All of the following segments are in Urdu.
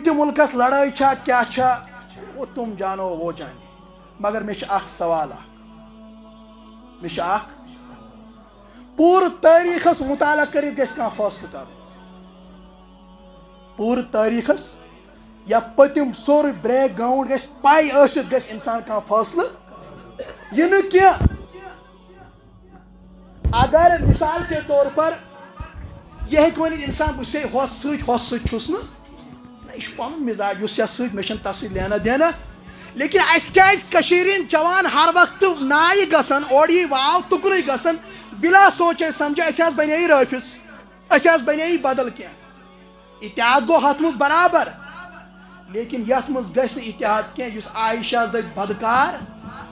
ملکس لڑائی چھا کیا چھا وہ تم جانو وہ جانے مگر میں اخ سوال میں پور تاریخس مطالعہ کرت گھس کھانا فیصلہ کر پور تاریخس یا پتم سور بریک گراؤنڈ گھس پائی ٲسِتھ گھس انسان کھانا فیصلہ یہ نہ کیا اگر مثال کے طور پر یہ ہیکہ ونِتھ انسان بہ سے ہوس سۭتۍ چھُس نہٕ یہ پن مزاج اس ست مے تس لینا دینا لیکن اس کشیرین جوان ہر وقت نائہ گسن اور یہ واو تکن گسن بلا سوچے سمجھے اس بنے رافس اس بنے بدل کی اتحاد گو ہت مز برابر لیکن یت مز گھس اتحاد کی اس عائشہ دپ بدکار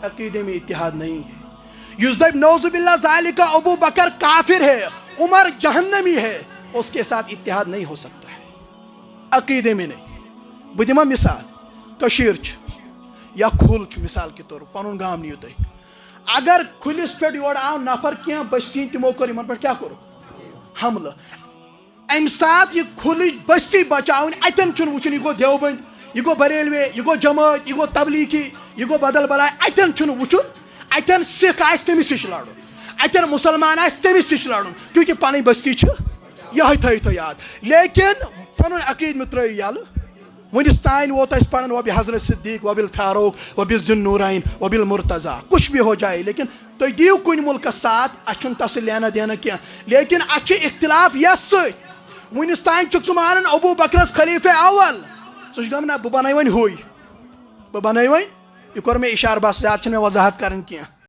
عقیدے میں اتحاد نہیں ہے اس دپ نوز باللہ ذالک ابو بکر کافر ہے عمر جہنمی ہے اس کے ساتھ اتحاد نہیں ہو سکتا ہے عقیدے میں نہیں بہ دما مثال کشیر یا کھل مثال کے طور پن گام نیو تھی اگر کھلس پہ یور آو نفر کی بستی تمو کر ان پہ کیا کور حملہ ام سات یہ کھل بستی بچاؤن اتن چھ وچن یہ گو دیوبند یہ گو بریلوی یہ گو جماعت یہ گو تبلیغی یہ گو بدل بلائی اتن چھ وچن اتن سکھ آس تمس نش لڑن اتن مسلمان آس تمس نش لڑن کیونکہ پن بستی یہ تھو یاد لیکن پن عقید میں ترو یل ونس تان ووت اس پڑھن وبی حضرت صدیق وبل فاروق وبی ذن نورین وبل مرتضی کچھ بھی ہو جائے لیکن تھی دیو کن ملک ساتھ اچھن تس لینا دینا کی لیکن اچھ اختلاف یس ست ونس تان ثہ مان ابو بکرس خلیفہ اول ثہ نا بہ بنائی ون ہوئی بہ بنائی ون یہ کور میں اشارہ بس زیادہ وضاحت کرن کی